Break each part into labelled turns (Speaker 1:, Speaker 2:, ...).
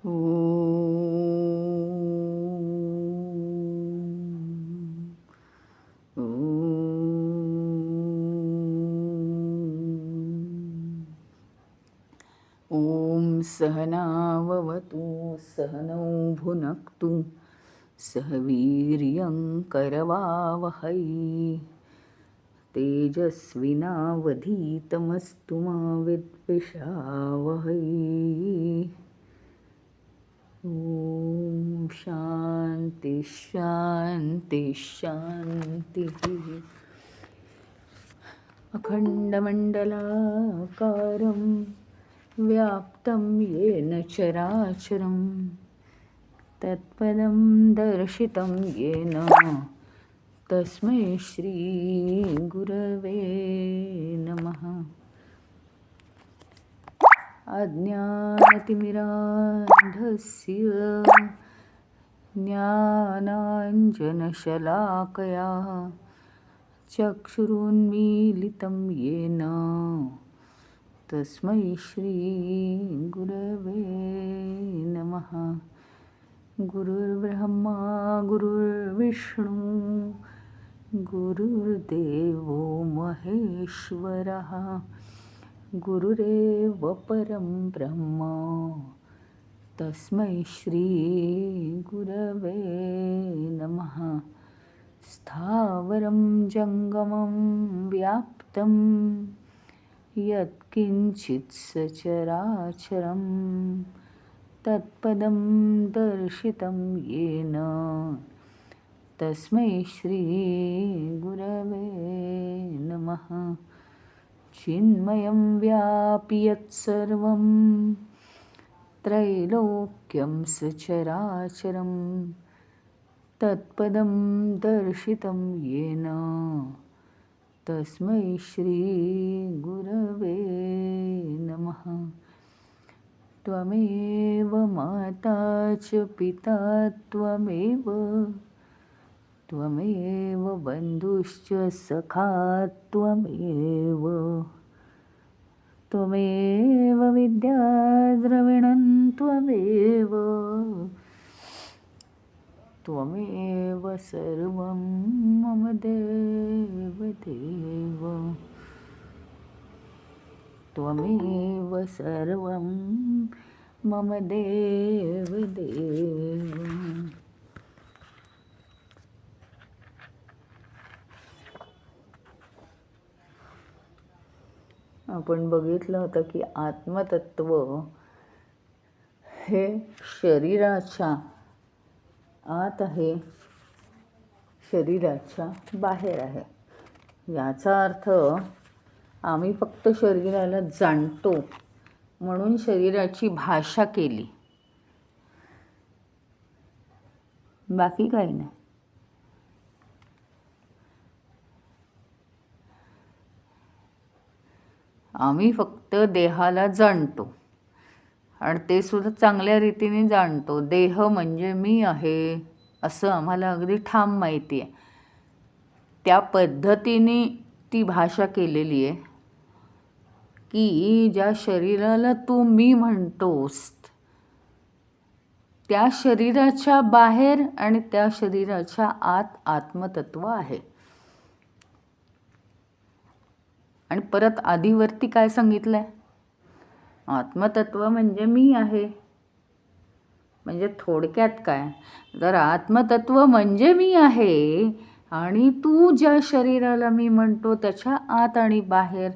Speaker 1: ॐ सहनाववतु सहनौ भुनक्तु सह वीर्यं करवावहै तेजस्विनावधीतमस्तु मा विद्विषावहै। ॐ शान्ति शान्ति शान्तिः। अखण्डमण्डलाकारं व्याप्तं येन चराचरं तत्पदं दर्शितं येन तस्मै श्रीगुरवे नमः। अज्ञानतिमिरान्धस्य ज्ञानाञ्जनशलाकया चक्षुरुन्मीलितं येन तस्मै श्रीगुरवे नमः। गुरुर्ब्रह्मा गुरुर्विष्णु गुरुर्देवो महेश्वरः गुरुरेव परं ब्रह्म तस्मै श्रीगुरवे नमः। स्थावरं जङ्गमं व्याप्तं यत्किञ्चित् सचराचरं तत्पदं दर्शितं येन तस्मै श्रीगुरवे नमः। चिन्मयं व्यापि यत्सर्वं त्रैलोक्यं सचराचरं तत्पदं दर्शितं येन तस्मै श्रीगुरवे नमः। त्वमेव माता च पिता त्वमेव बन्धुश्च सखा त्वमेव विद्याद्रविणं त्वमेव सर्वं मम देवदेव त्वमेव सर्वं मम देवदेव। आपण बघितलं होतं की आत्मतत्व हे शरीराच्या आत आहे, शरीराच्या बाहेर आहे। याचा अर्थ आम्ही फक्त शरीराला जाणतो म्हणून शरीराची भाषा केली, बाकी काही नाही। आम्ही फक्त देहाला जाणतो आणि ते सुद्धा चांगल्या रीतीने जाणतो। देह म्हणजे मी आहे असं आम्हाला अगदी ठाम माहिती आहे। त्या पद्धतीने ती भाषा केलेली आहे की ज्या शरीराला तू मी म्हणतोस त्या शरीराच्या बाहेर आणि त्या शरीराच्या आत आत्मतत्व आहे। आणि परत आधीवरती काय सांगितलंय? आत्मतत्व म्हणजे मी आहे। म्हणजे थोडक्यात काय, जर आत्मतत्व म्हणजे मी आहे आणि तू ज्या शरीराला मी म्हणतो त्याच्या आत आणि बाहेर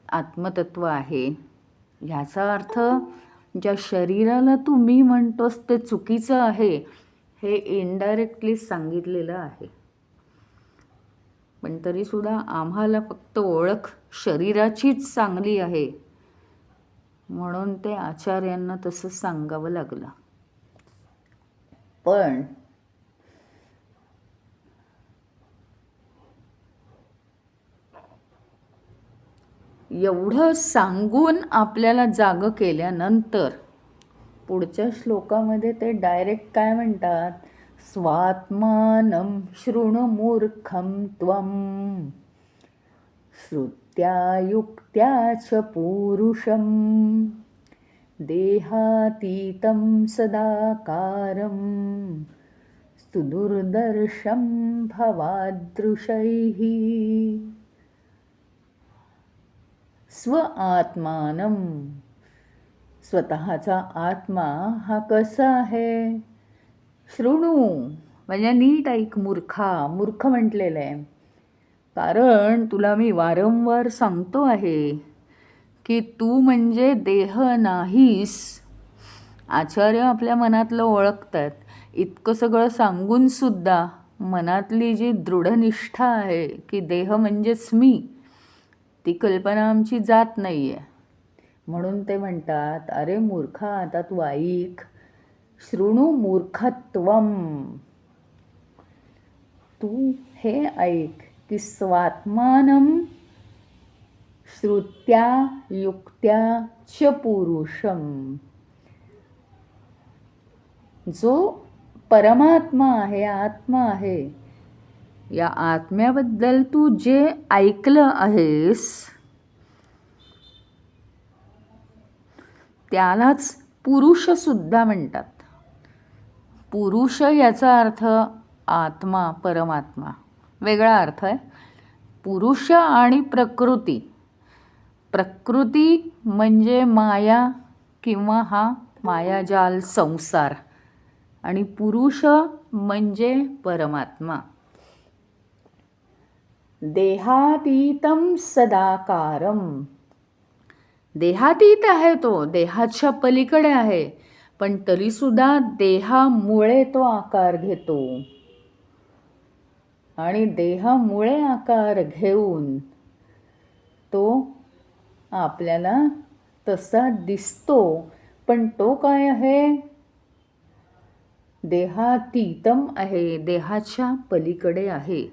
Speaker 1: आत्मतत्व आहे, ह्याचा अर्थ ज्या शरीराला तू मी म्हणतोस ते चुकीचं आहे हे इनडायरेक्टली सांगितलेलं आहे। पण तरीसुद्धा आम्हाला फक्त ओळख शरीराचीच चांगली आहे म्हणून ते आचार्यांना तसं सांगावं लागलं। पण एवढं सांगून आपल्याला जागं केल्यानंतर पुढच्या श्लोकामध्ये ते डायरेक्ट काय म्हणतात? स्वात्मानं शृणु मूर्खं त्वं श्रुत्या युक्त्या च पूरुषं देहातीतं सदाकारं सुदुर्दर्शं भवादृशैः स्व आत्मानं. स्वतःचा आत्मा हा कसा आहे? शृणू म्हणजे नीट ऐक मूर्खा. मूर्ख म्हटलेलं आहे कारण तुला मी वारंवार सांगतो आहे की तू म्हणजे देह नाहीस. आचार्य आपल्या मनातलं ओळखतात. इतकं सगळं सांगूनसुद्धा मनातली जी दृढनिष्ठा आहे की देह म्हणजेच मी, ती कल्पना आमची जात नाही आहे. म्हणून ते म्हणतात, अरे मूर्खा, आता तू ऐक. शृणू मूर्खत्वम. तू हे ऐक की स्वात्मानं श्रुत्या युक्त्या च पुरुषम. जो परमात्मा आहे, आत्मा आहे, या आत्म्याबद्दल तू जे ऐकलं आहेस त्यालाच पुरुषसुद्धा म्हणतात. पुरुष याचा अर्थ आत्मा, परमात्मा. वेगळा अर्थ आहे. पुरुष आणि प्रकृती. प्रकृती म्हणजे माया किंवा हा मायाजाल संसार, आणि पुरुष म्हणजे परमात्मा. देहातीतं सदाकारम. देहातीत आहे तो, देहाच्या पलीकडे आहे, पण तरीसुद्धा देहामुळे तो आकार घेतो. आणि देहामुळे आकार घेऊन तो आपल्याला तसा दिसतो. पण तो काय आहे? देहातीतम आहे, देहाच्या पलीकडे आहे.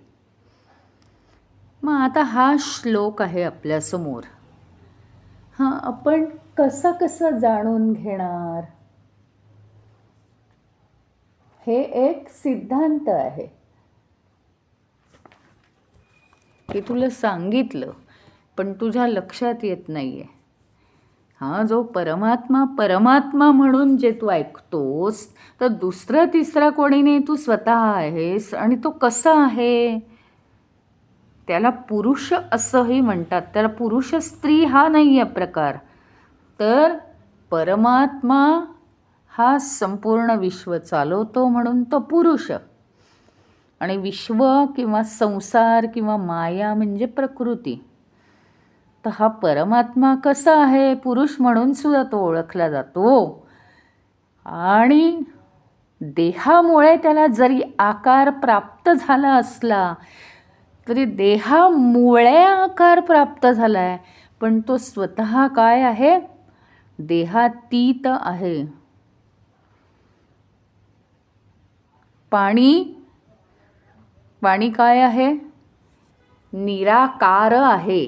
Speaker 1: मग आता हा श्लोक आहे आपल्यासमोर. हा आपण कसा कसा जाणून घेणार? हे एक सिद्धांत आहे की तुला सांगितलं पण तुझ्या लक्षात येत नाहीये. हा जो परमात्मा परमात्मा म्हणून जे तू ऐकतोस, तर दुसरा तिसरा कोणी नाही, तू स्वतः आहेस. आणि तो कसा आहे? त्याला पुरुष असंही म्हणतात. त्याला पुरुष स्त्री हा नाही आहे प्रकार. तर परमात्मा हा संपूर्ण विश्व चालवतो म्हणून तो पुरुष. आणि विश्व किंवा संसार किंवा माया म्हणजे प्रकृती. तर हा परमात्मा कसा आहे? पुरुष म्हणून सुद्धा तो ओळखला जातो. आणि देहामुळे त्याला जरी आकार प्राप्त झाला असला तरी देहामुळे आकार प्राप्त झाला आहे, पण तो स्वतः काय आहे? देहातीत आहे. पाणी काय आहे? निराकार आहे.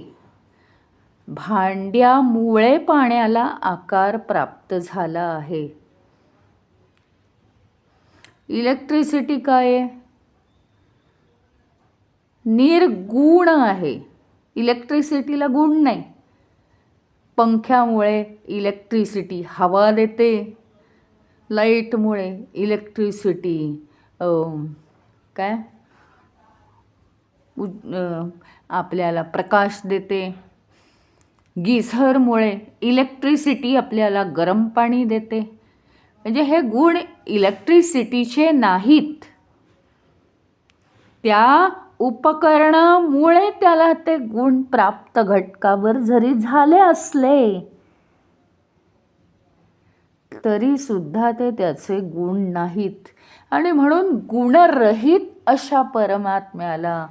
Speaker 1: भांड्यामुळे पाण्याला आकार प्राप्त झाला आहे. इलेक्ट्रिसिटी काय आहे? निर्गुण आहे. इलेक्ट्रिसिटीला गुण नाही. पंख्यामुळे इलेक्ट्रिसिटी हवा देते, लाईटमुळे इलेक्ट्रिसिटी काय आपल्याला प्रकाश देते, गीझरमुळे इलेक्ट्रिसिटी आपल्याला गरम पाणी देते. म्हणजे हे गुण इलेक्ट्रिसिटीचे नाहीत. त्या उपकरणामुळे त्याला ते गुण प्राप्त घटकावर जरी झाले असले तरी सुद्धा ते त्याचे गुण नाहीत. आणि म्हणून गुणरहित अशा परमात्म्याला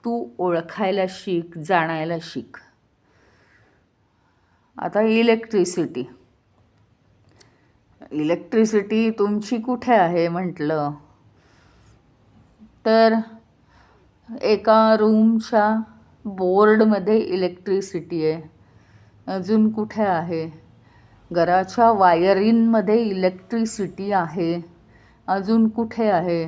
Speaker 1: तू ओळखायला शिक, जाणायला शिक. आता इलेक्ट्रिसिटी तुमची कुठे आहे म्हटलं तर एका रूमच्या बोर्डमध्ये इलेक्ट्रिसिटी आहे. अजून कुठे आहे? घराच्या वायरिंगमध्ये इलेक्ट्रिसिटी आहे. अजून कुठे आहे?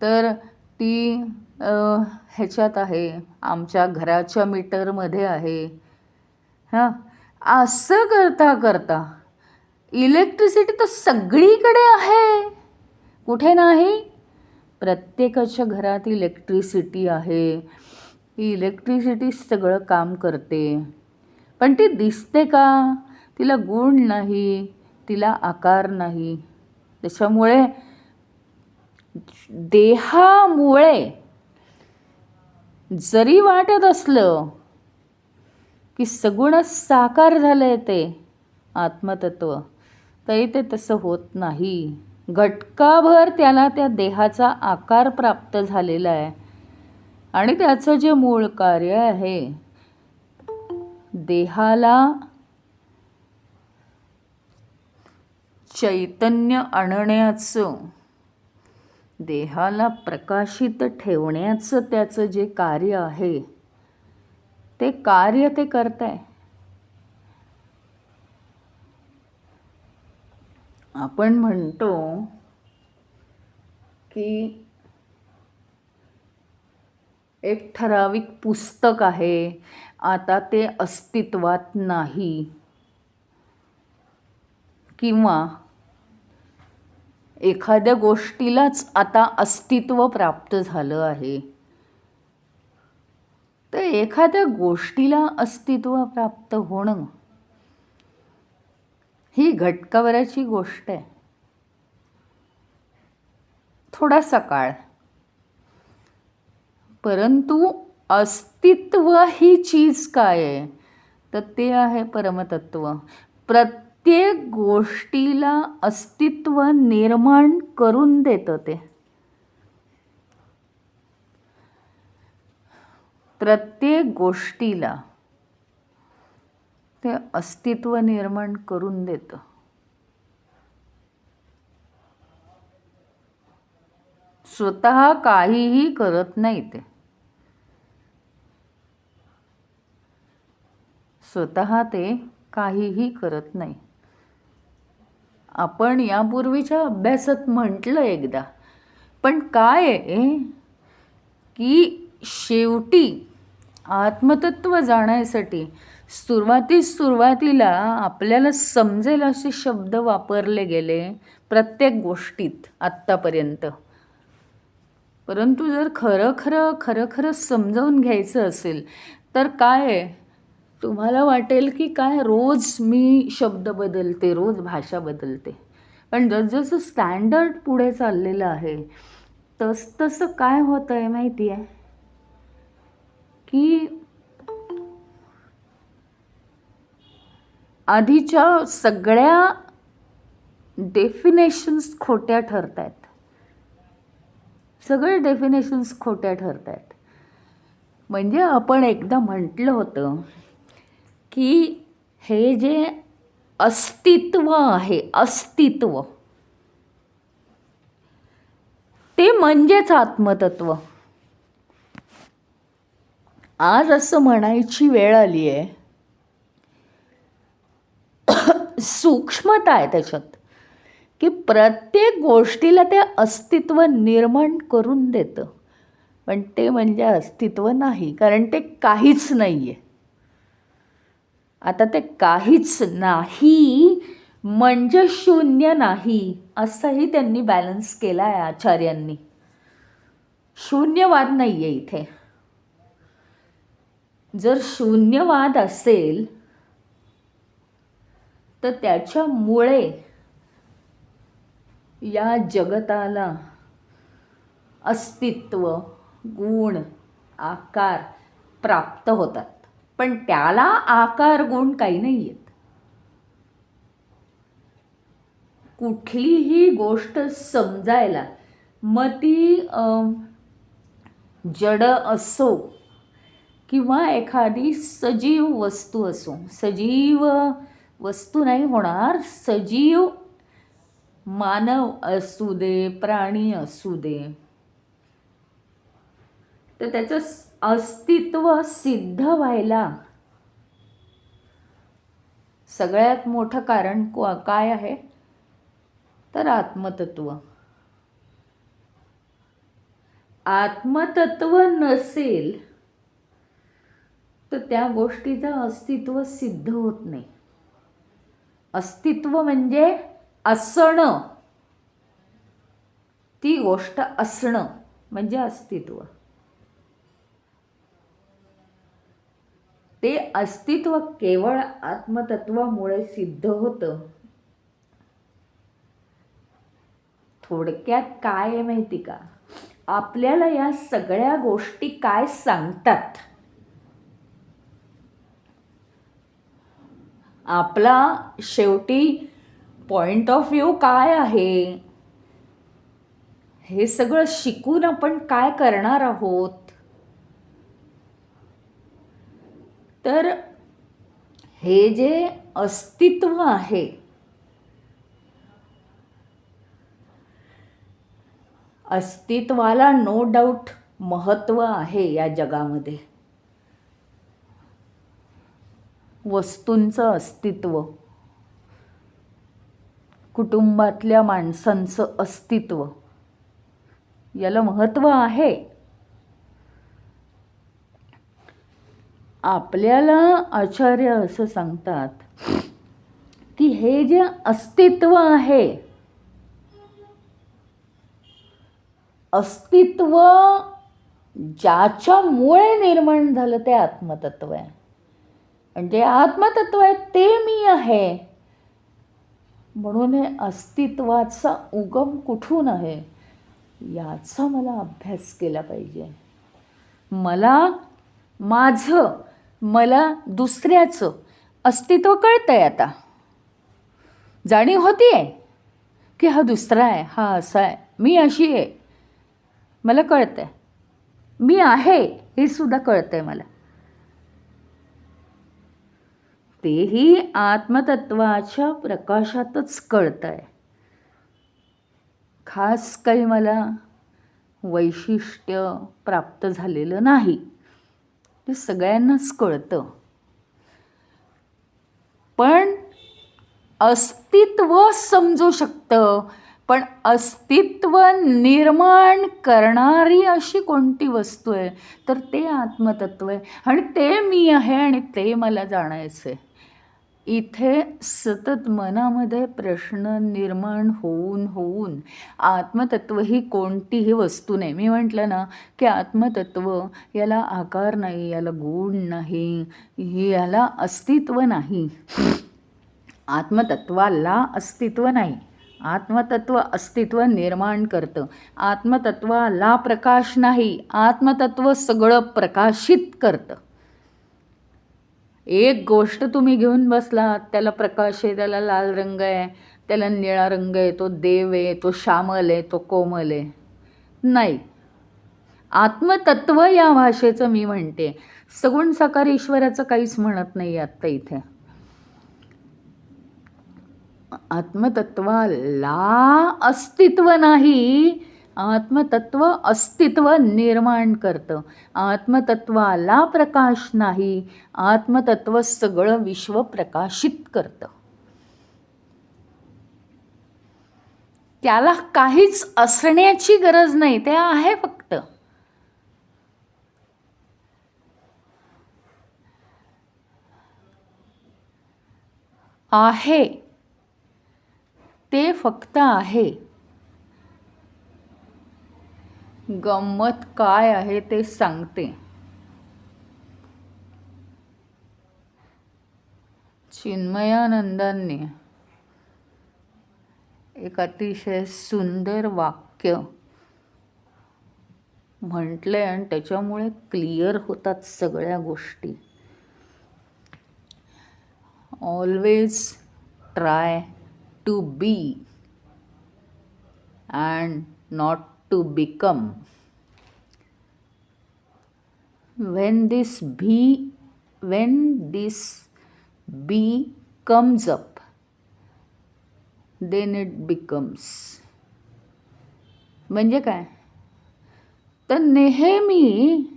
Speaker 1: तर ती ह्याच्यात आहे, आमच्या घराच्या मीटरमध्ये आहे. हां, असं करता करता इलेक्ट्रिसिटी तर सगळीकडे आहे, कुठे नाही? प्रत्येकाच्या घरात इलेक्ट्रिसिटी आहे. इलेक्ट्रिसिटी सगळं काम करते, पण ती दिसते का? तिला गुण नाही, तिला आकार नाही. त्याच्यामुळे देहामुळे जरी वाटत असलं की सगुण साकार झालंय ते आत्मतत्व, तरी ते तसं होत नाही. घटकाभर त्याला त्या देहाचा आकार प्राप्त झालेला आहे. आणि त्याचं जे मूळ कार्य आहे, देहाला चैतन्य आणण्याचं, देहाला प्रकाशित ठेवण्याचं त्याचं जे कार्य आहे, ते कार्य ते करतंय. आपण म्हणतो की एक ठराविक पुस्तक आहे, आता ते अस्तित्वात नाही, किंवा एखाद्या गोष्टीलाच आता अस्तित्व प्राप्त झालं आहे. तर एखाद्या गोष्टीला अस्तित्व प्राप्त होणं ही घटकाभराची गोष्ट आहे. थोडासा काळ, परंतु अस्तित्व ही चीज काय आहे? तर ते आहे परमतत्व. प्रत्येक गोष्टीला अस्तित्व निर्माण करून देतं ते. प्रत्येक गोष्टीला ते अस्तित्व निर्माण करून देतं. स्वतः काहीही करत नाही ते. स्वतः ते काहीही करत नाही. आपण यापूर्वीच्या अभ्यासात म्हटलं एकदा, पण काय आहे की शेवटी आत्मतत्व जाण्यासाठी सुरुवातीला आपल्याला समजेल असे शब्द वापरले गेले प्रत्येक गोष्टीत आत्तापर्यंत. परंतु जर खरं समजावून घ्यायचं असेल तर काय आहे, तुम्हाला वाटेल की काय रोज मी शब्द बदलते, रोज भाषा बदलते. पण जसजसं स्टँडर्ड पुढे चाललेलं आहे तसं काय होतं आहे माहिती आहे की आधीच्या सगळ्या डेफिनेशन्स खोट्या ठरत आहेत. सगळे डेफिनेशन्स खोट्या ठरत आहेत. म्हणजे आपण एकदा म्हटलं होतं की हे जे अस्तित्व आहे, अस्तित्व ते म्हणजेच आत्मतत्व. आज असं म्हणायची वेळ आली आहे, सूक्ष्मता आहे त्याच्यात, की प्रत्येक गोष्टीला ते अस्तित्व निर्माण करून देतं. पण ते म्हणजे अस्तित्व नाही, कारण ते काहीच नाही आहे. आता ते काहीच नाही म्हणजे शून्य नाही असंही त्यांनी बॅलन्स केला आहे आचार्यांनी. शून्यवाद नाही आहे इथे. जर शून्यवाद असेल तर त्याच्यामुळे या जगताला अस्तित्व, गुण, आकार प्राप्त होतात. पण त्याला आकार गुण काही नाही आहेत. कुठलीही गोष्ट समजायला, मग ती जड असो किंवा एखादी सजीव वस्तू असो. सजीव वस्तू नाही होणार, सजीव मानव असू दे, प्राणी असू दे, तर त्याचं अस्तित्व सिद्ध व्हायला सगळ्यात मोठं कारण काय आहे तर आत्मतत्व. आत्मतत्व नसेल तर त्या गोष्टीचं अस्तित्व सिद्ध होत नाही. अस्तित्व म्हणजे असणं, ती गोष्ट असणं म्हणजे अस्तित्व. ते अस्तित्व केवळ आत्मतत्वामुळे सिद्ध होतं. थोडक्यात काय आहे माहिती का, आपल्याला या सगळ्या गोष्टी काय सांगतात, आपला शेवटी पॉइंट ऑफ व्ह्यू काय आहे, हे सगळं शिकून आपण काय करणार आहोत. तर हे जे अस्तित्व आहे, अस्तित्वाला नो डाऊट महत्त्व आहे या जगामध्ये. वस्तूंचं अस्तित्व, कुटुंबातल्या माणसांचं अस्तित्व, याला महत्त्व आहे. आपल्याला आचार्य असं सांगतात की हे जे अस्तित्व आहे, अस्तित्व ज्याच्यामुळे निर्माण झालं ते आत्मतत्व आहे. म्हणजे आत्मतत्व आहे ते मी आहे. म्हणून हे अस्तित्वाचा उगम कुठून आहे याचा मला अभ्यास केला पाहिजे. मला माझं, मला दुसऱ्याचं अस्तित्व कळतंय. आता जाणीव होतीये की हा दुसरा आहे, हा असा आहे, मी अशी आहे, मला कळतंय. मी आहे हे सुद्धा कळतंय मला. तेही आत्मतत्वाच्या प्रकाशातच कळतंय. खास काही मला वैशिष्ट्य प्राप्त झालेलं नाही, ते सगळ्यांनाच कळतं. पण अस्तित्व समजू शकतं, पण अस्तित्व निर्माण करणारी अशी कोणती वस्तू आहे तर ते आत्मतत्व आहे. आणि ते मी आहे आणि ते मला जाणायचं आहे. इथे सतत मनामध्ये प्रश्न निर्माण होऊन होऊन आत्मतत्व ही कोणतीही वस्तू नाही. मी म्हटलं ना की आत्मतत्व याला आकार नाही, याला गुण नाही, याला अस्तित्व नाही. आत्मतत्वाला अस्तित्व नाही. आत्मतत्व अस्तित्व निर्माण करतं. आत्मतत्वाला प्रकाश नाही, आत्मतत्व सगळं प्रकाशित करतं. एक गोष्ट तुम्ही घेऊन बसलात, त्याला प्रकाश आहे, त्याला लाल रंग आहे, त्याला निळा रंग आहे, तो देव आहे, तो श्यामल आहे, तो कोमल आहे, नाही. आत्मतत्व या भाषेचं मी म्हणते. सगुण साकार ईश्वराचं काहीच म्हणत नाही आत्ता इथे. आत्मतत्वाला अस्तित्व नाही, आत्मतत्व अस्तित्व निर्माण करतं. आत्मतत्वाला प्रकाश नाही, आत्मतत्व सगळं विश्व प्रकाशित करतं. त्याला काहीच असण्याची गरज नाही, ते आहे फक्त. आहे ते फक्त आहे. गंमत काय आहे ते सांगते. चिन्मयानंदांनी एक अतिशय सुंदर वाक्य म्हटलंय आणि त्याच्यामुळे क्लिअर होतात सगळ्या गोष्टी. Always try to be and not to become. When this be comes up, then it becomes. म्हणजे काय तर नेहमी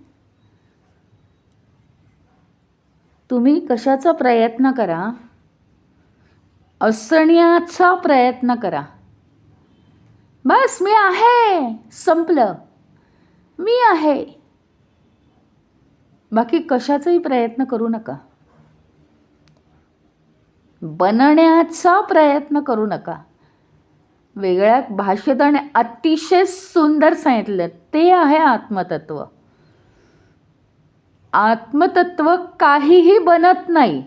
Speaker 1: तुम्ही कशाचा प्रयत्न करा, असण्याचा प्रयत्न करा. बस मी आहे, संपलं. मी आहे, बाकी कशाचाही प्रयत्न करू नका. बनण्याचा प्रयत्न करू नका. वेगळ्या भाषेत आणि अतिशय सुंदर सांगितलं, ते आहे आत्मतत्व. आत्मतत्व काहीही बनत नाही,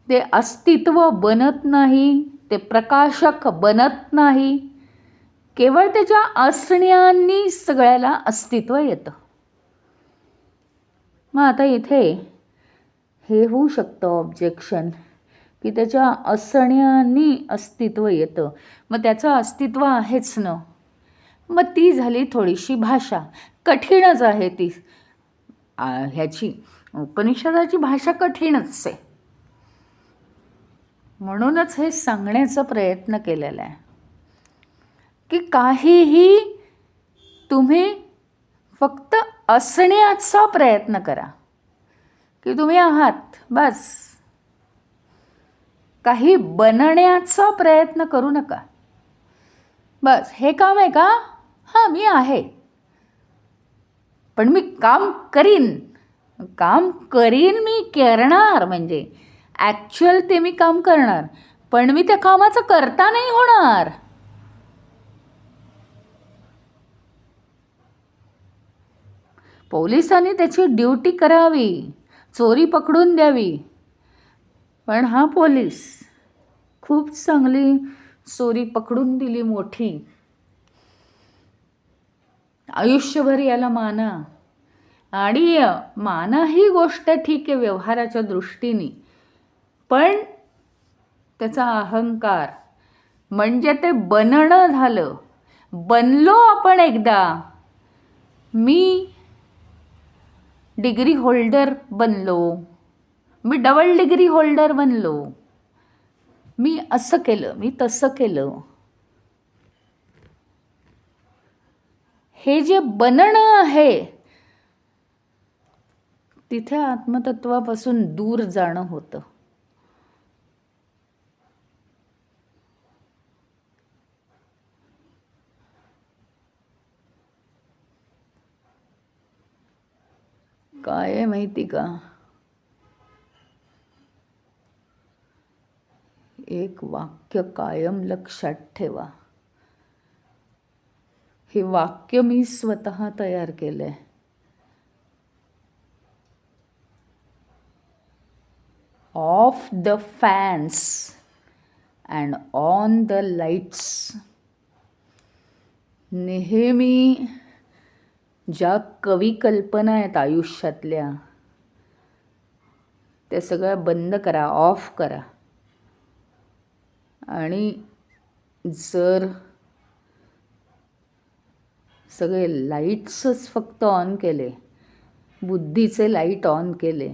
Speaker 1: ते अस्तित्व बनत नाही, ते प्रकाशक बनत नाही. केवळ त्याच्या असण्यानी सगळ्याला अस्तित्व येतं. मग आता इथे हे होऊ शकतं ऑब्जेक्शन, की त्याच्या असण्यानी अस्तित्व येतं. मग त्याचं अस्तित्व आहेच ना. मग ती झाली थोडीशी भाषा, कठीणच आहे ती. ह्याची उपनिषदाची भाषा कठीणच आहे. म्हणूनच हे सांगण्याचा प्रयत्न केलेला आहे की काहीही तुम्ही फक्त असण्याचा प्रयत्न करा, की तुम्ही आहात बस. काही बनण्याचा प्रयत्न करू नका. बस हे काम आहे का? हां, मी आहे, पण मी काम करीन मी करणार. म्हणजे ॲक्च्युअल ते मी काम करणार, पण मी त्या कामाचं करता नाही होणार. पोलिसांनी त्याची ड्युटी करावी, चोरी पकडून द्यावी, पण हा पोलीस खूप चांगली चोरी पकडून दिली मोठी. आयुष्यभर याला माना. आणि माना ही गोष्ट ठीक आहे व्यवहाराच्या दृष्टीने, पण त्याचा अहंकार म्हणजे ते बनणं झालं. बनलो आपण एकदा. मी डिग्री होल्डर बनलो, मी डबल डिग्री होल्डर बनलो, मी असं केलं, मी तसं केलं. हे जे बनणं आहे तिथे आत्मतत्वापासून दूर जाणं होतं. काय आहे माहिती का, एक वाक्य कायम लक्षात ठेवा. हे वाक्य मी स्वतः तयार केलंय. Of the fans and on the lights. नेहमी ज्या कवी कल्पना आहेत आयुष्यातल्या त्या सगळ्या बंद करा, ऑफ करा. आणि जर सगळे लाईट्सच फक्त ऑन केले, बुद्धीचे लाईट ऑन केले,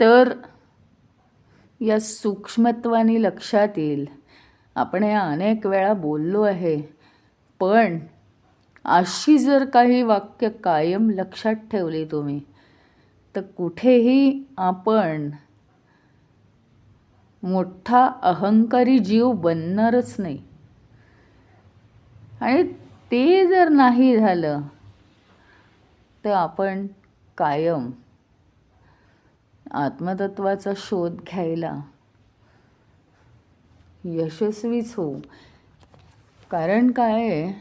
Speaker 1: तर या सूक्ष्मत्वाने लक्षात येईल. आपण हे अनेक वेळा बोललो आहे, पण अशी जर काही वाक्य कायम लक्षात ठेवली तुम्ही, तर कुठेही आपण मोठा अहंकारी जीव बनणारच नाही. आणि ते जर नाही झालं तर आपण कायम आत्मतत्वाचा शोध घ्यायला यशस्वीच होऊ. कारण काय,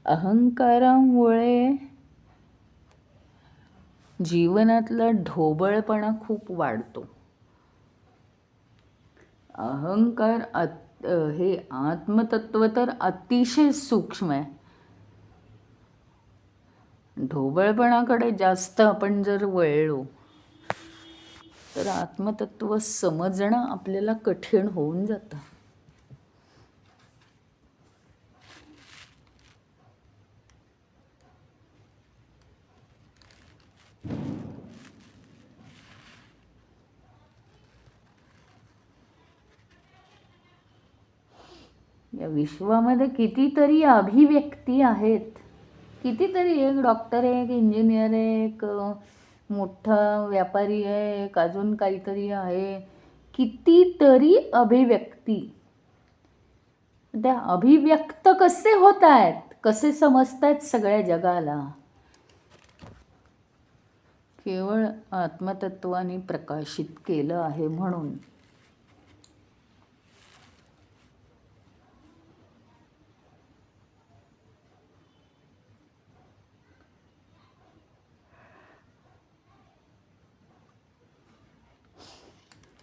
Speaker 1: अहंकारामुळे जीवनातला ढोबळपणा खूप वाढतो. अहंकार हे आत्मतत्व तर अतिशय सूक्ष्म आहे. ढोबळपणाकडे जास्त आपण जर वळलो तर आत्मतत्व समजणं आपल्याला कठीण होऊन जातं. या विश्वामध्ये कितीतरी अभिव्यक्ती आहेत. कितीतरी, एक डॉक्टर आहे, एक इंजिनियर आहे, एक मोठा व्यापारी आहे, एक अजून काहीतरी आहे. कितीतरी अभिव्यक्ती. त्या अभिव्यक्त कसे होत आहेत, कसे समजत आहेत सगळ्या जगाला. केवळ आत्मतत्वाने प्रकाशित केलं आहे म्हणून.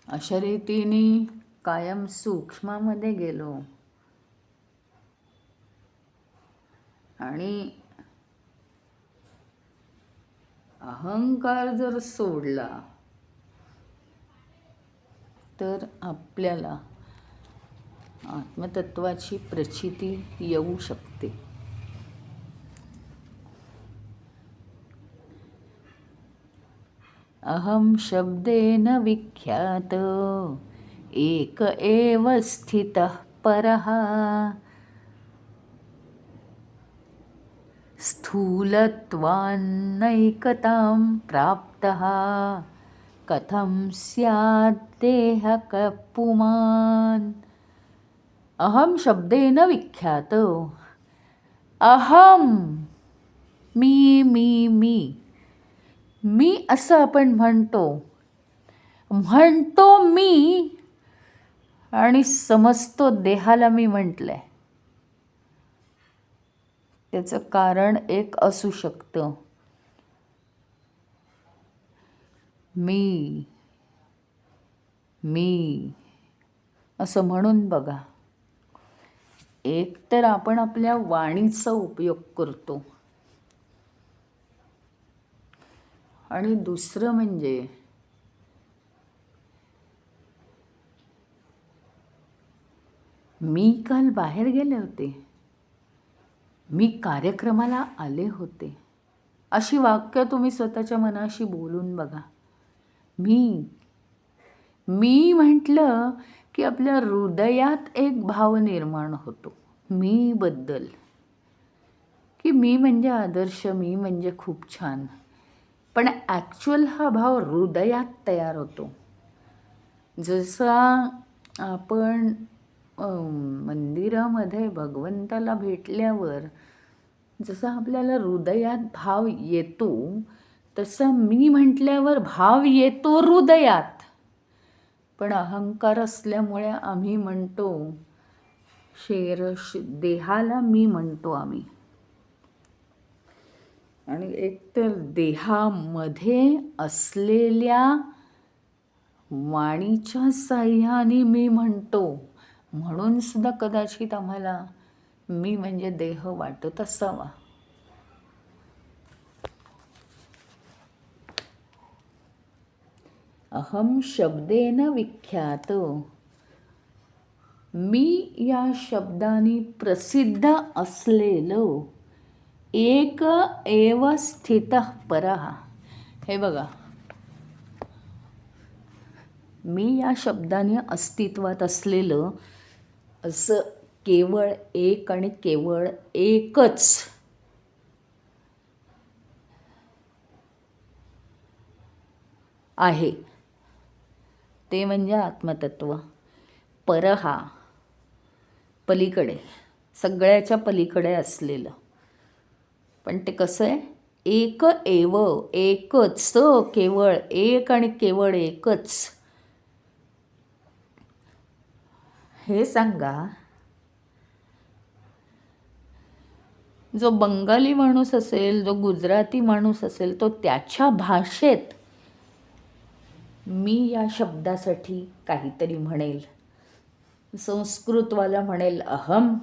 Speaker 1: अशा रीतीने कायम सूक्ष्मामध्ये गेलो आणि अहंकार जर सोडला तर आपल्याला आत्मतत्वाची प्रचिती येऊ शकते. अहम शब्देन विख्यात एक एव स्थितः परः स्थूलत्वान्नैकतां प्राप्तः कथं स्यात् देहः पुमान्. अहम शब्देन विख्यात. अहम मी मी मी मी असं आपण म्हणतो मी आणि समजतो देहाला मी म्हटलंय. त्याचं कारण एक असू शकतं. मी असं म्हणून बघा. एक तर आपण आपल्या वाणीचा उपयोग करतो आणि दुसरं म्हणजे मी काल बाहेर गेले होते, मी कार्यक्रमाला आले होते, अशी वाक्य तुम्ही स्वतःच्या मनाशी बोलून बघा. मी म्हटलं की आपल्या हृदयात एक भाव निर्माण होतो मी बद्दल, की मी म्हणजे आदर्श, मी म्हणजे खूप छान. पण ॲक्च्युअल हा भाव हृदयात तयार होतो. जसा आपण मंदिरामध्ये भगवंताला भेटल्यावर जसा आपल्याला हृदयात भाव येतो, तसं मी म्हटल्यावर भाव येतो हृदयात. पण अहंकार असल्यामुळे आम्ही म्हणतो देहाला मी म्हणतो आम्ही. आणि एकतर देहामध्ये असलेल्या वाणीच्या साह्याने मी म्हणतो म्हणून सुद्धा कदाचित आम्हाला मी म्हणजे देह वाटत असावा. अहम शब्देन विख्यात. मी या शब्दाने प्रसिद्ध असलेलं एक एव स्थितः परः. हे बघा, मी या शब्दाने अस्तित्वात असलेलं असं केवळ एक आणि केवळ एकच आहे, ते म्हणजे आत्मतत्व. परहा, पलीकडे, सगळ्याच्या पलीकडे असलेलं. पण ते कसं आहे? एक एव, एकच, केवळ एक आणि केवळ एकच. हे सांगा, जो बंगाली माणूस असेल, जो गुजराती माणूस असेल, तो त्याच्या भाषेत मी या शब्दासाठी काहीतरी म्हणेल. संस्कृतवाला म्हणेल अहम,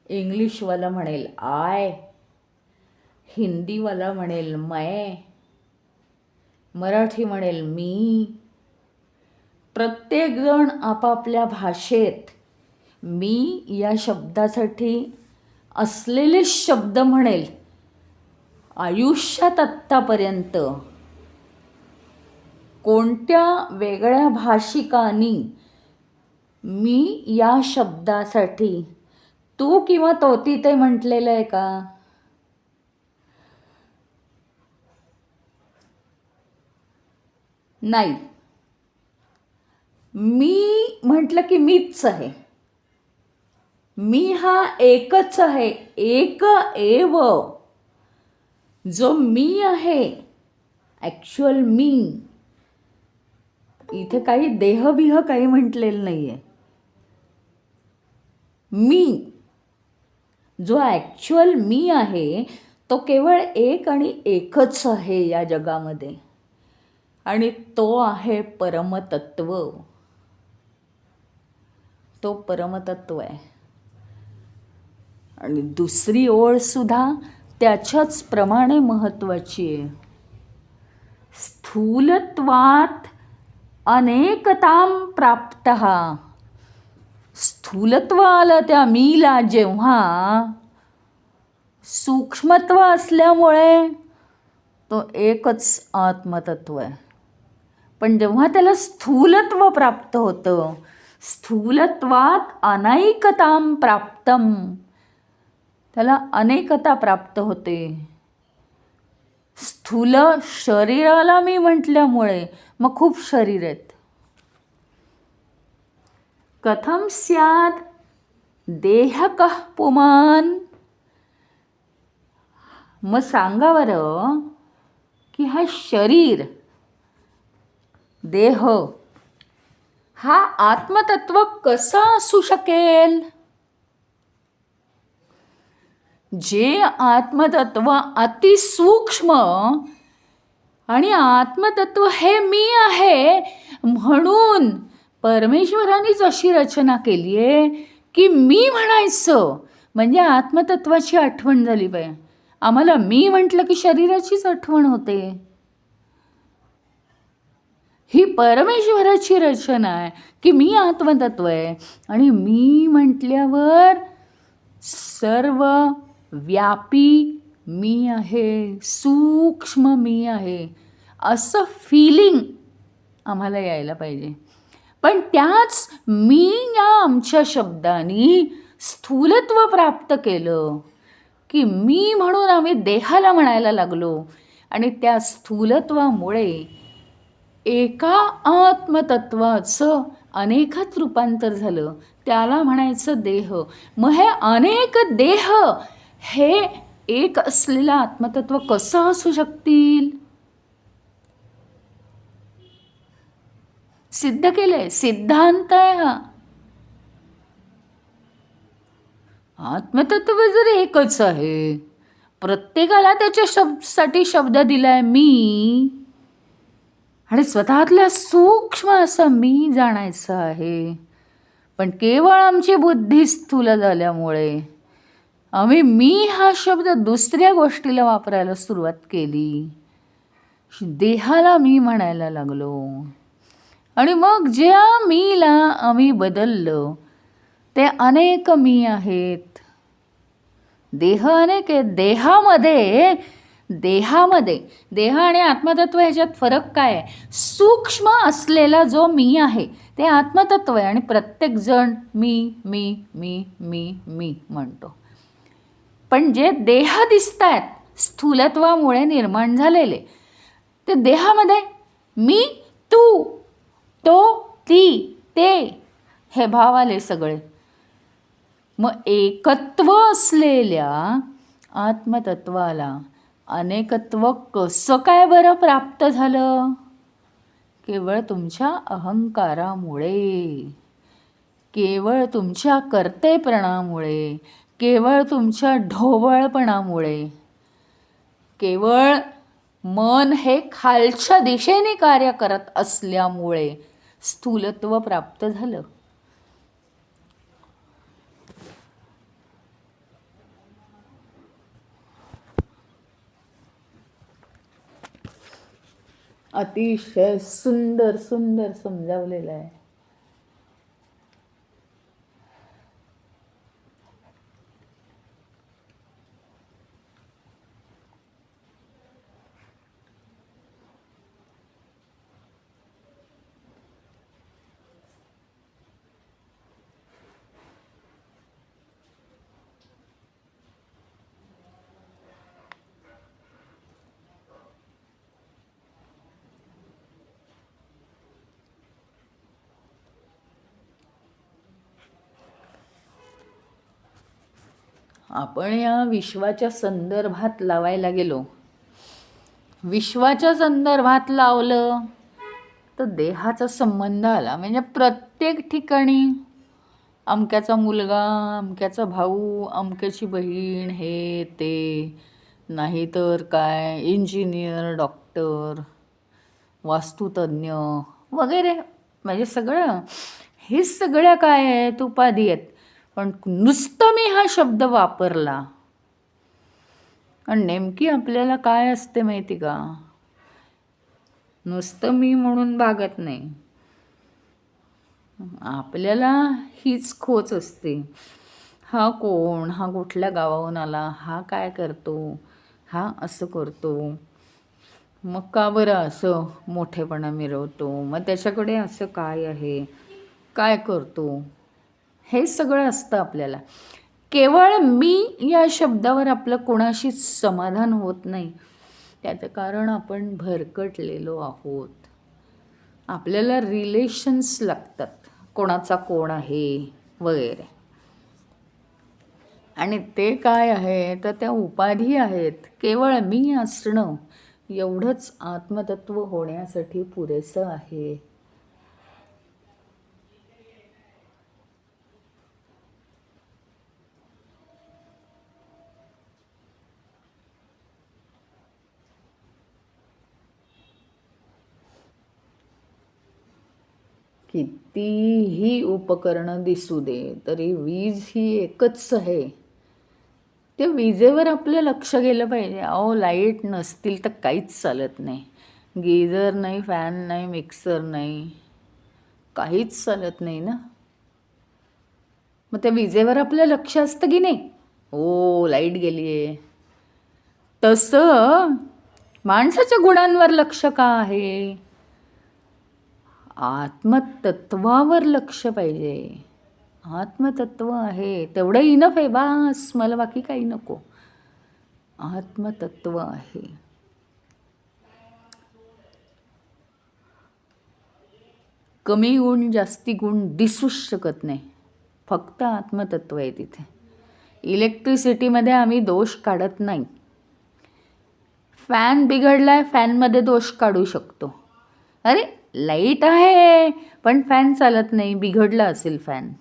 Speaker 1: इंग्लिशवाला म्हणेल आय, हिंदीवाला म्हणेल मैं, मराठी म्हणेल मी. प्रत्येकजण आपापल्या भाषेत मी या शब्दासाठी असलेले शब्द म्हणेल. आयुष्यात आत्तापर्यंत कोणत्या वेगळ्या भाषिकांनी मी या शब्दासाठी तू किंवा तोती ते म्हटलेलं आहे का? नाही. मी म्हटलं की मीच आहे. मी हा एकच आहे, एक एव. जो मी आहे ॲक्च्युअल मी. इथे काही देहबिह काही म्हटलेलं नाही आहे. मी, जो ॲक्च्युअल मी आहे तो केवळ एक आणि एकच आहे या जगामध्ये, आणि तो आहे परमतत्व. तो परमतत्व आहे. आणि दुसरी ओळसुद्धा त्याच्याच प्रमाणे महत्त्वाची आहे. स्थूलत्वात अनेकतां प्राप्तः. स्थूलत्व आलं त्या मीला जेव्हा, सूक्ष्मत्व असल्यामुळे तो एकच आत्मतत्व आहे. पण जेव्हा त्याला स्थूलत्व प्राप्त होतं, स्थूलत्वात अनैकतां प्राप्तम, त्याला अनेकता प्राप्त होते. स्थूल शरीराला मी म्हटल्यामुळे मग खूप शरीर आहेत. कथम स्याद देहकः पुमान. मग सांगा बरं की हा शरीर, देह, हा आत्मतत्व कसा असू शकेल? जे आत्मतत्व अतिसूक्ष्म, आणि आत्मतत्व हे मी आहे म्हणून परमेश्वरानेच अशी रचना केली आहे की मी म्हणायचं म्हणजे आत्मतत्वाची आठवण झाली पाहिजे. आम्हाला मी म्हटलं की शरीराचीच आठवण होते. ही परमेश्वराची रचना आहे की मी आत्मतत्व आहे, आणि मी म्हटल्यावर सर्व व्यापी मी आहे, सूक्ष्म मी आहे, असं फीलिंग आम्हाला यायला पाहिजे. पण त्याच मी या आमच्या शब्दांनी स्थूलत्व प्राप्त केलं की मी म्हणून आम्ही देहाला म्हणायला लागलो, आणि त्या स्थूलत्वामुळे एका आत्मतत्वाचं अनेकात रूपांतर झालं. त्याला म्हणायचं देह. मग हे अनेक देह हे एक असलेलं आत्मतत्व कसं असू शकतील? सिद्ध केलंय, सिद्धांत आहे हा. आत्मतत्व जर एकच आहे, प्रत्येकाला त्याच्या साठी शब्द दिलाय मी, आणि स्वतःतल्या सूक्ष्म असं मी जाणायचं आहे. पण केवळ आमची बुद्धी स्थूल झाल्यामुळे आम्ही मी हा शब्द दुसऱ्या गोष्टीला वापरायला सुरुवात केली. देहाला मी म्हणायला लागलो, आणि मग ज्या मीला आम्ही बदललं ते अनेक मी आहेत. देह अनेक आहेत. देह आणि आत्मतत्व ह्याच्यात फरक काय आहे? सूक्ष्म असलेला जो मी आहे ते आत्मतत्व आहे, आणि प्रत्येकजण मी मी मी मी मी म्हणतो. पण जे देह दिसत आहेत स्थूलत्वामुळे निर्माण झालेले, ते देहामध्ये मी, तू, तो, ती, ते हे भाव आले सगळे. मग एकत्व असलेल्या आत्मतत्वाला अनेकत्व कसं काय बरं प्राप्त झालं? केवळ तुमच्या अहंकारामुळे, केवळ तुमच्या कर्तेपणामुळे, केवळ तुमच्या ढोबळपणामुळे, केवळ मन हे खालच्या दिशेने कार्य करत असल्यामुळे स्थूलत्व प्राप्त झालं. अतिशय सुंदर सुंदर समजावलेलं आहे. आपण या विश्वाच्या संदर्भात लावायला गेलो विश्वाच्या संदर्भात लावलं तर देहाचा संबंध आला. म्हणजे प्रत्येक ठिकाणी अमक्याचा मुलगा, अमक्याचा भाऊ, अमक्याची बहीण, हे ते, नाहीतर काय इंजिनियर, डॉक्टर, वास्तुतज्ञ वगैरे, म्हणजे सगळं हे सगळ्या काय आहेत, उपाधी आहेत. पण नुसतं मी हा शब्द वापरला आणि नेमकी आपल्याला काय असते माहिती का, नुसतं मी म्हणून भागत नाही. आपल्याला हीच खोच असते. हा कोण, हा कुठल्या गावाहून आला, हा काय करतो, हा असं करतो, मग का बरं असं मोठेपणा मिरवतो, मग त्याच्याकडे असं काय आहे, काय करतो, हे सगळं असतं आपल्याला. केवळ मी या शब्दावर आपलं कोणाशीच समाधान होत नाही. त्याचं कारण आपण भरकटलेलो आहोत. आपल्याला रिलेशन्स लागतात, कोणाचा कोण आहे वगैरे. आणि ते काय आहे तर त्या उपाधी आहेत. केवळ मी असणं एवढंच आत्मतत्व होण्यासाठी पुरेसं आहे. कितीही उपकरणं दिसू दे तरी वीज ही एकच आहे. ते विजेवर आपलं लक्ष गेलं पाहिजे. अहो, लाईट नसतील तर काहीच चालत नाही. गीझर नाही, फॅन नाही, मिक्सर नाही, काहीच चालत नाही ना. मग त्या विजेवर आपलं लक्ष असतं की नाही, ओ लाईट गेली आहे. तसं माणसाच्या गुणांवर लक्ष का आहे, आत्मतत्वावर लक्ष पाहिजे. आत्मतत्व आहे तेवढं इनफ आहे, बास, मला बाकी काही नको. आत्मतत्व आहे. कमी गुण जास्ती गुण दिसूच शकत नाही, फक्त आत्मतत्व आहे तिथे. इलेक्ट्रिसिटीमध्ये आम्ही दोष काढत नाही. फॅन बिघडलाय, फॅनमध्ये दोष काढू शकतो. अरे लाईट आहे पण फॅन चालत नाही, बिघडला असेल फॅन.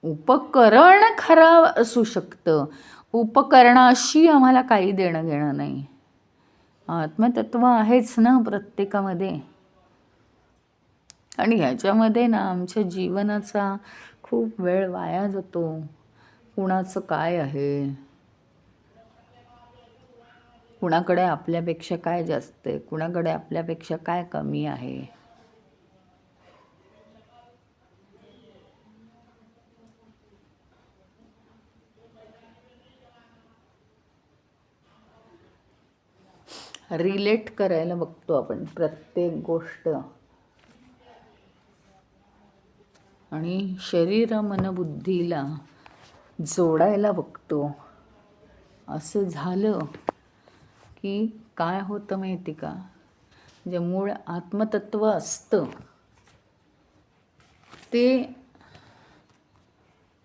Speaker 1: उपकरण खराब असू शकतं, उपकरणाशी आम्हाला काही देणं घेणं नाही. आत्मतत्व आहेच ना प्रत्येकामध्ये. आणि ह्याच्यामध्ये ना आमच्या जीवनाचा खूप वेळ वाया जातो. कुणाचं काय आहे, कुणाकडे आपल्यापेक्षा काय जास्त आहे, कुणाकडे आपल्यापेक्षा काय कमी आहे. रिलेट करायला बघतो आपण प्रत्येक गोष्ट, आणि शरीर मन बुद्धीला जोडायला बघतो. असं झालं की काय होतं माहिती का, जे मूळ आत्मतत्व असतं ते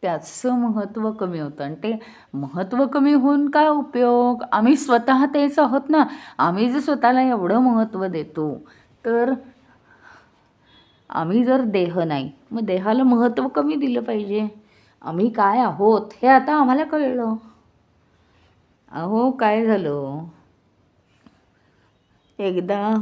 Speaker 1: त्याचं महत्त्व कमी होतं. आणि ते महत्त्व कमी होऊन काय उपयोग, आम्ही स्वतः तेच आहोत ना. आम्ही जर स्वतःला एवढं महत्त्व देतो तर आम्ही जर देह नाही, मग देहाला महत्त्व कमी दिलं पाहिजे. आम्ही काय आहोत हे आता आम्हाला कळलं. अहो काय झालं, एकदा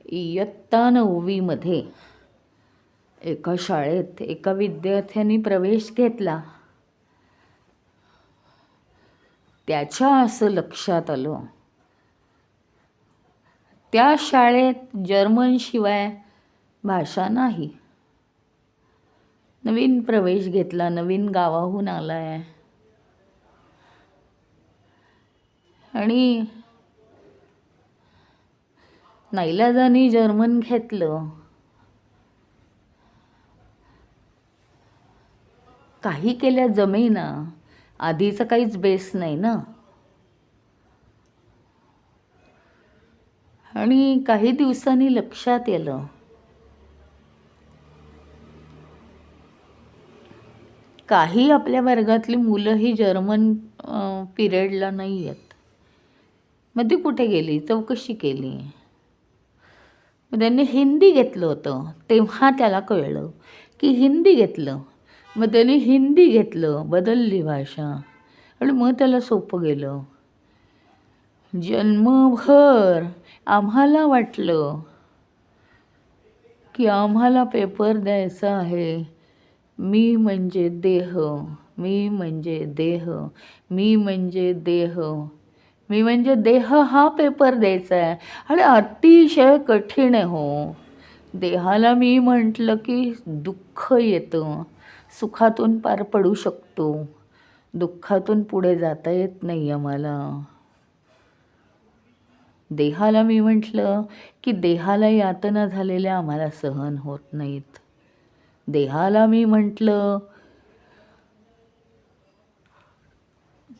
Speaker 1: इयत्ता 9वीमध्ये एका शाळेत एका विद्यार्थ्याने प्रवेश घेतला. त्याच्या असं लक्षात आलं, त्या शाळेत जर्मनशिवाय भाषा नाही. नवीन प्रवेश घेतला, नवीन गावाहून आला आहे, आणि नाईलाजाने जर्मन घेतलं. काही केल्या जमेना, आधीचा काहीच बेस नाही ना. आणि काही दिवसांनी लक्षात आलं, काही आपल्या वर्गातली मुलं ही जर्मन पिरियडला नाही आहेत. मग ती कुठे गेली, चौकशी केली. मग त्यांनी हिंदी घेतलं होतं. तेव्हा त्याला कळलं की हिंदी घेतलं. मग त्यांनी हिंदी घेतलं, बदलली भाषा, आणि मग त्याला सोपं गेलं. जन्मभर आम्हाला वाटलं की आम्हाला पेपर द्यायचा आहे. मी म्हणजे देह, मी म्हणजे देह, मी म्हणजे देह, मी म्हणजे देह हा पेपर द्यायचा आहे. आणि अतिशय कठीण आहे हो. देहाला मी म्हटलं की दुःख येतं, सुखातून पार पडू शकतो, दुःखातून पुढे जाता येत नाही आम्हाला. देहाला मी म्हटलं की देहाला यातना झालेल्या आम्हाला सहन होत नाहीत. देहाला मी म्हटलं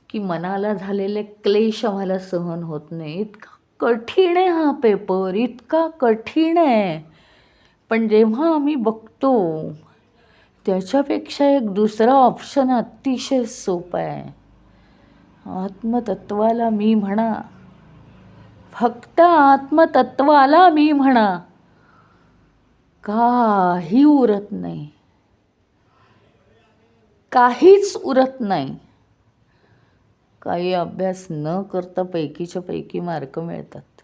Speaker 1: की मनाला झालेले क्लेश आम्हाला सहन होत नाही. इतका कठीण आहे हा पेपर, इतका कठीण आहे. पण जेव्हा आम्ही बघतो त्याच्यापेक्षा एक दुसरा ऑप्शन अतिशय सोपा आहे. आत्मतत्वाला मी म्हणा, फक्त आत्मतत्वाला मी म्हणा, काही उरत नाही, काहीच उरत नाही. काही अभ्यास न करता पैकीच्या पैकी मार्क मिळतात.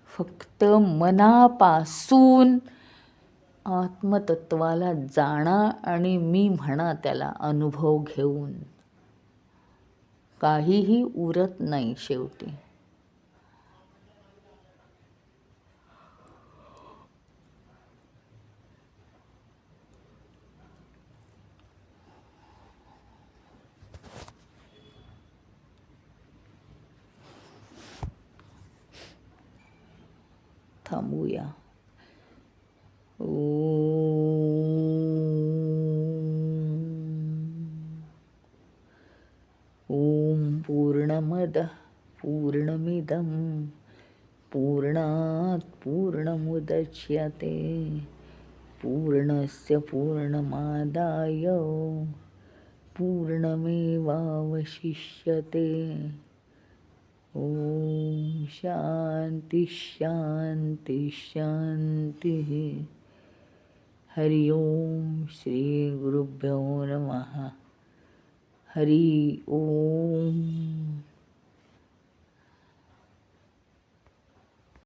Speaker 1: फक्त मनापासून आत्मतत्वाला जाणा आणि मी म्हणा त्याला अनुभव घेऊन. काहीही उरत नाही शेवटी. थांबूया. ओम पूर्णमदः पूर्णमिदं पूर्णात् पूर्णमुदच्यते पूर्णस्य पूर्णमादाय पूर्णमेवावशिष्यते. ओम शांति शांति शांति. हरि ओम श्री गुरुभ्यो नमः. हरि ओम.